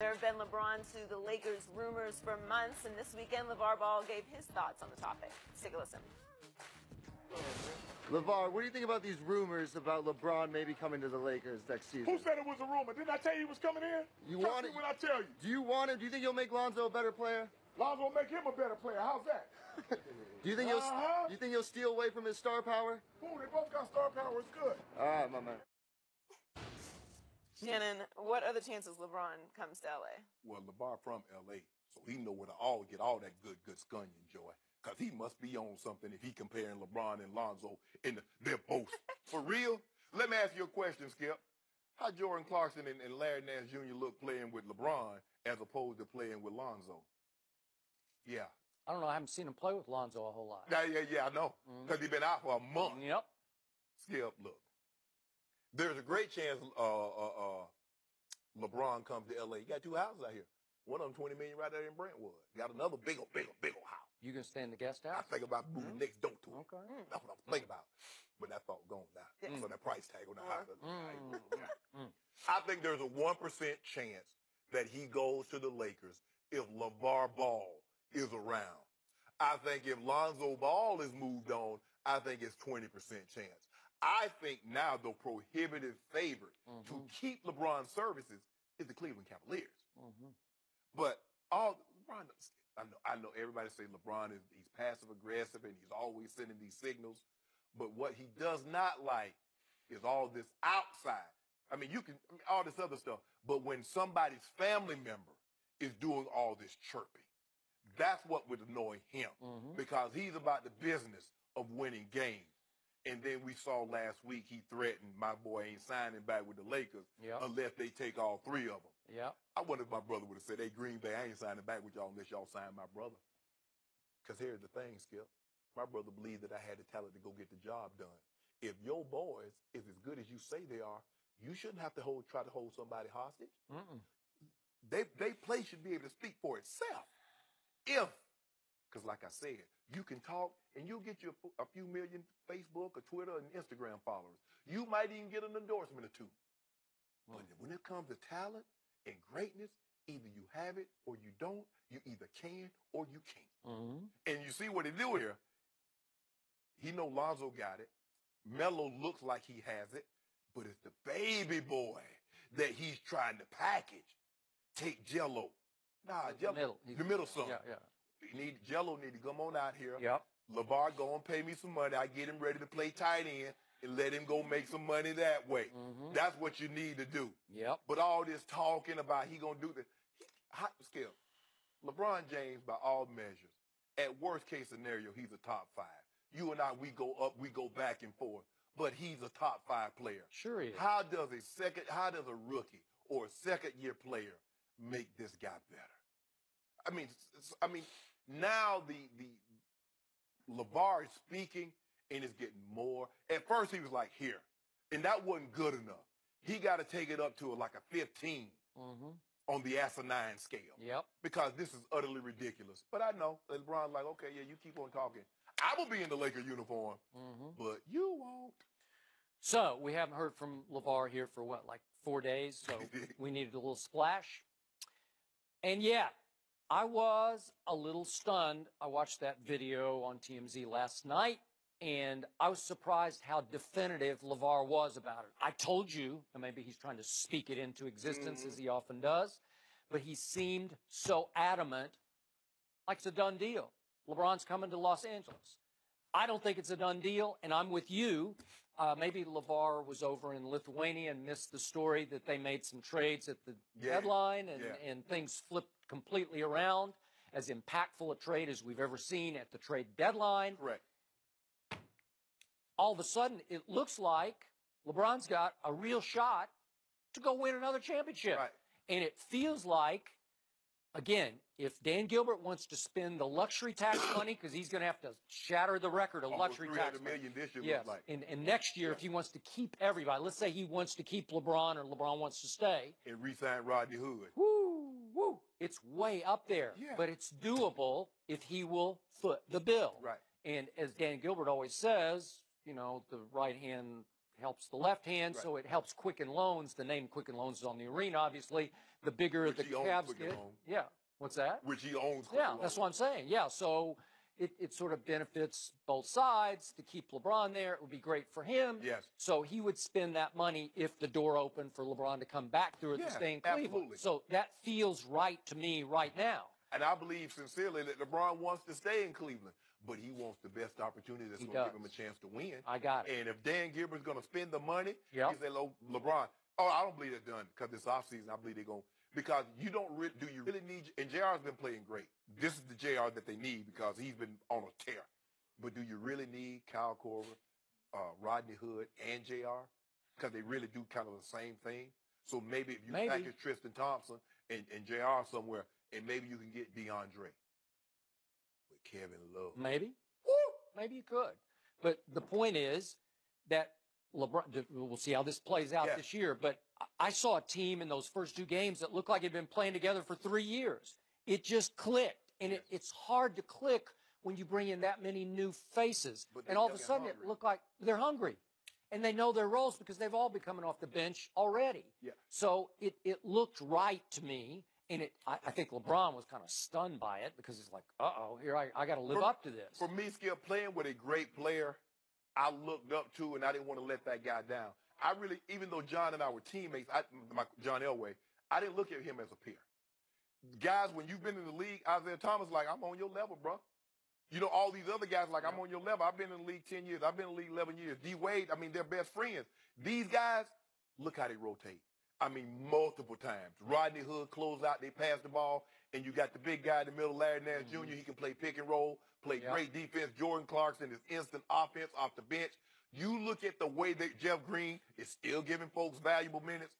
There have been LeBron to the Lakers rumors for months, and this weekend, LeVar Ball gave his thoughts on the topic. Let's take a listen. LeVar, what do you think about these rumors about LeBron maybe coming to the Lakers next season? Who said it was a rumor? Didn't I tell you he was coming in? You want it? When I tell you. Do you want it? Do you think you'll make Lonzo a better player? Lonzo will make him a better player. How's that? Do you think you'll steal away from his star power? Ooh, they both got star power. It's good. All right, my man. Shannon, what are the chances LeBron comes to L.A.? Well, LeVar from L.A., so he know where to all get all that good scunion joy. Because he must be on something if he comparing LeBron and Lonzo, and they're both. For real? Let me ask you a question, Skip. How Jordan Clarkson and Larry Nance Jr. look playing with LeBron as opposed to playing with Lonzo? Yeah. I don't know. I haven't seen him play with Lonzo a whole lot. Yeah, I know. Because he's been out for a month. Yep. Skip, look. There's a great chance LeBron comes to L.A. You got two houses out here. One of them $20 million right there in Brentwood. Got another big old house. You gonna stay in the guest house? I think about moving next door to it. Okay. That's what I'm thinking about. But that thought gone now. So that price tag on the house. I think there's a 1% chance that he goes to the Lakers if LeVar Ball is around. I think if Lonzo Ball is moved on, I think it's 20% chance. I think now the prohibitive favorite to keep LeBron's services is the Cleveland Cavaliers. But LeBron, I know everybody say LeBron he's passive aggressive and he's always sending these signals. But what he does not like is all this outside. I mean, all this other stuff. But when somebody's family member is doing all this chirping, that's what would annoy him because he's about the business of winning games. And then we saw last week he threatened my boy ain't signing back with the Lakers unless they take all three of them. Yeah. I wonder if my brother would have said, hey, Green Bay, I ain't signing back with y'all unless y'all sign my brother. Because here's the thing, Skip. My brother believed that I had the talent to go get the job done. If your boys is as good as you say they are, you shouldn't have to try to hold somebody hostage. They play should be able to speak for itself. Because like I said, you can talk and you'll get you a few million Facebook or Twitter and Instagram followers. You might even get an endorsement or two. But when it comes to talent and greatness, either you have it or you don't. You either can or you can't. And you see what he do here. He know Lonzo got it. Melo looks like he has it. But it's the baby boy that he's trying to package. Take Jello. Jello. The middle son. Jello need to come on out here. Yep. LeVar go and pay me some money. I get him ready to play tight end and let him go make some money that way. That's what you need to do. Yep. But all this talking about he gonna do this. Hot skill. LeBron James, by all measures, at worst case scenario, he's a top 5. You and I, we go up, we go back and forth. But he's a top 5 player. Sure he is. How does a rookie or a second-year player make this guy better? I mean, now the LeVar is speaking and is getting more. At first he was like here, and that wasn't good enough. He got to take it up to like a 15 on the asinine scale. Yep. Because this is utterly ridiculous. But I know LeBron's like, okay, yeah, you keep on talking. I will be in the Laker uniform, but you won't. So we haven't heard from LeVar here for what, like 4 days? So we needed a little splash. And yeah, I was a little stunned. I watched that video on TMZ last night, and I was surprised how definitive LeVar was about it. I told you, and maybe he's trying to speak it into existence as he often does, but he seemed so adamant, like it's a done deal. LeBron's coming to Los Angeles. I don't think it's a done deal, and I'm with you. Maybe LeVar was over in Lithuania and missed the story that they made some trades at the deadline, and things flipped completely around. As impactful a trade as we've ever seen at the trade deadline. Correct. All of a sudden, it looks like LeBron's got a real shot to go win another championship. Right. And it feels like, again, if Dan Gilbert wants to spend the luxury tax money, because he's going to have to shatter the record of luxury tax money. $300 million this year, yes. looks like. And next year, if he wants to keep everybody, let's say he wants to keep LeBron or LeBron wants to stay. And re-sign Rodney Hood. Woo. It's way up there. Yeah. But it's doable if he will foot the bill. Right. And as Dan Gilbert always says, you know, the right hand helps the left hand, so it helps Quicken Loans. The name Quicken Loans is on the arena, obviously. the bigger Which the he owns Cavs Quicken get. Loan. Yeah. What's that? Which he owns. Yeah, that's what I'm saying. Yeah, so it sort of benefits both sides to keep LeBron there. It would be great for him. Yes. So he would spend that money if the door opened for LeBron to come back through it to stay in Cleveland. Absolutely. So that feels right to me right now. And I believe sincerely that LeBron wants to stay in Cleveland, but he wants the best opportunity that's going to give him a chance to win. I got it. And if Dan Gilbert's going to spend the money, Yep. he said, LeBron, I don't believe they're done because this offseason, I believe they're going to. Because you don't really, do you really need, and JR's been playing great. This is the JR that they need because he's been on a tear. But do you really need Kyle Korver, Rodney Hood, and JR? Because they really do kind of the same thing. So maybe if you package Tristan Thompson and JR somewhere, and maybe you can get DeAndre with Kevin Love. Maybe. Woo! Maybe you could. But the point is that LeBron, we'll see how this plays out this year, but I saw a team in those first two games that looked like it had been playing together for 3 years. It just clicked, and it's hard to click when you bring in that many new faces. And all of a sudden, it looked like they're hungry, and they know their roles because they've all been coming off the bench already. Yeah. So it looked right to me, and I think LeBron was kind of stunned by it because he's like, uh-oh, here I got to live up to this. For me, Skip, playing with a great player, I looked up to, and I didn't want to let that guy down. I really, even though John and I were teammates, John Elway, I didn't look at him as a peer. Guys, when you've been in the league, Isaiah Thomas, like, I'm on your level, bro. You know, all these other guys, like, I'm on your level. I've been in the league 10 years. I've been in the league 11 years. D. Wade, I mean, they're best friends. These guys, look how they rotate. I mean, multiple times. Rodney Hood closed out, they passed the ball, and you got the big guy in the middle, Larry Nance Jr. He can play pick and roll, play great defense. Jordan Clarkson is instant offense off the bench. You look at the way that Jeff Green is still giving folks valuable minutes.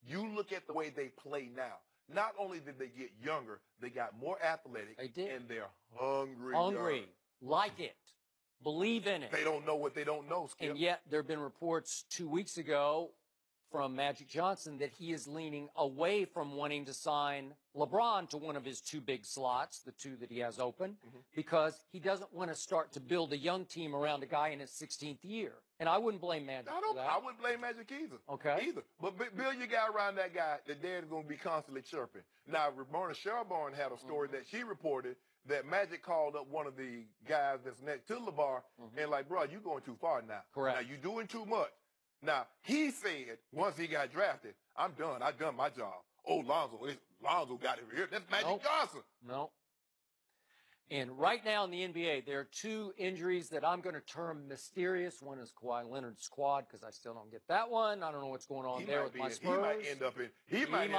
You look at the way they play now. Not only did they get younger, they got more athletic. They did. And they're hungry. Hungry. Like it. Believe in it. They don't know what they don't know, Skip. And yet there have been reports 2 weeks ago from Magic Johnson that he is leaning away from wanting to sign LeBron to one of his two big slots, the two that he has open, because he doesn't want to start to build a young team around a guy in his 16th year. And I wouldn't blame Magic for that. I wouldn't blame Magic either. Okay. Either. But build your guy around that guy that they're going to be constantly chirping. Now, Ramona Shelburne had a story that she reported that Magic called up one of the guys that's next to Lavar and like, bro, you're going too far now. Correct. Now, you're doing too much. Now, he said, once he got drafted, I'm done. I've done my job. Oh, Lonzo got it here. That's Magic Johnson. No. And right now in the NBA, there are two injuries that I'm going to term mysterious. One is Kawhi Leonard's quad, because I still don't get that one. I don't know what's going on there with my Spurs. He might end up in Cleveland.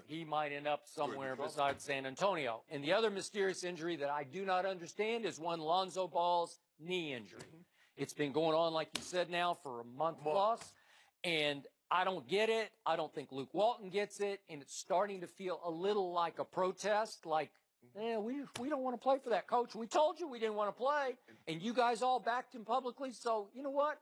He might end up somewhere besides San Antonio. And the other mysterious injury that I do not understand is one Lonzo Ball's knee injury. It's been going on, like you said, now for a month plus, and I don't get it. I don't think Luke Walton gets it, and it's starting to feel a little like a protest, like, we don't want to play for that coach. We told you we didn't want to play, and you guys all backed him publicly, so you know what?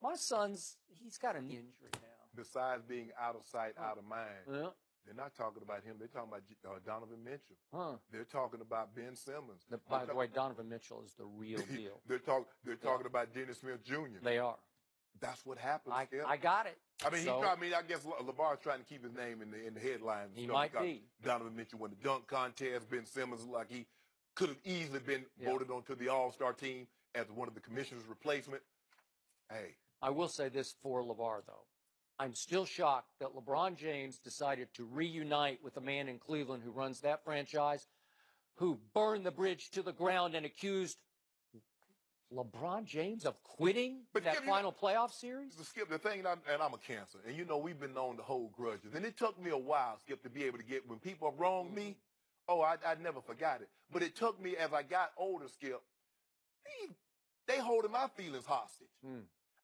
My son's, he's got a knee injury now. Besides being out of sight, out of mind, Yeah. they're not talking about him. They're talking about Donovan Mitchell. Huh. They're talking about Ben Simmons. By the way, Donovan Mitchell is the real deal. They're talking about Dennis Smith Jr. They are. That's what happens. I got it. I mean, So- I guess LeVar's trying to keep his name in the headlines. He might be. Donovan Mitchell won the dunk contest. Ben Simmons, like he could have easily been voted onto the All-Star team as one of the commissioner's replacement. Hey. I will say this for LeVar, though. I'm still shocked that LeBron James decided to reunite with a man in Cleveland who runs that franchise, who burned the bridge to the ground and accused LeBron James of quitting that final playoff series? Skip, the thing, and I'm a cancer, and you know we've been known to hold grudges, and it took me a while, Skip, to be able to get, when people have wronged me, I never forgot it. But it took me, as I got older, Skip, they holding my feelings hostage.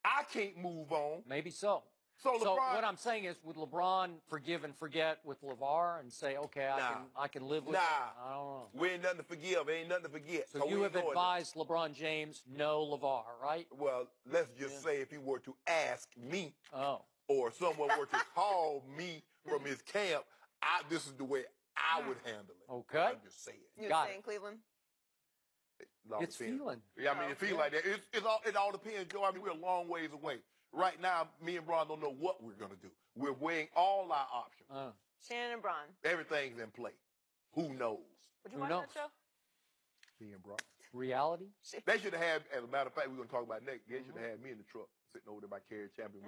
I can't move on. Maybe so. So what I'm saying is, would LeBron forgive and forget with LeVar and say, okay, I can live with it? I don't know. We ain't nothing to forgive. Ain't nothing to forget. So you have advised LeBron James, no LeVar, right? Well, let's just say if he were to ask me, Oh. or someone were to call me from his camp, this is the way I would handle it. Okay. I'm just saying. You Got stay in Cleveland? It's feeling. Yeah, I mean, it feels like that. It all depends, Joe. I mean, we're a long ways away. Right now, me and Bron don't know what we're going to do. We're weighing all our options. Shannon and Bron. Everything's in play. Who knows? Would you Who watch knows? that show? Me and Bron. Reality? They should have had, as a matter of fact, we're going to talk about next. They should have had me in the truck sitting over there by Carrier Champion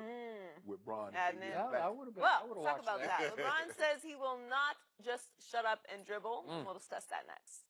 with Bron. Adding in. Yeah, I would have been. Well, I would have talk watched about that. LeBron says he will not just shut up and dribble. We'll discuss that next.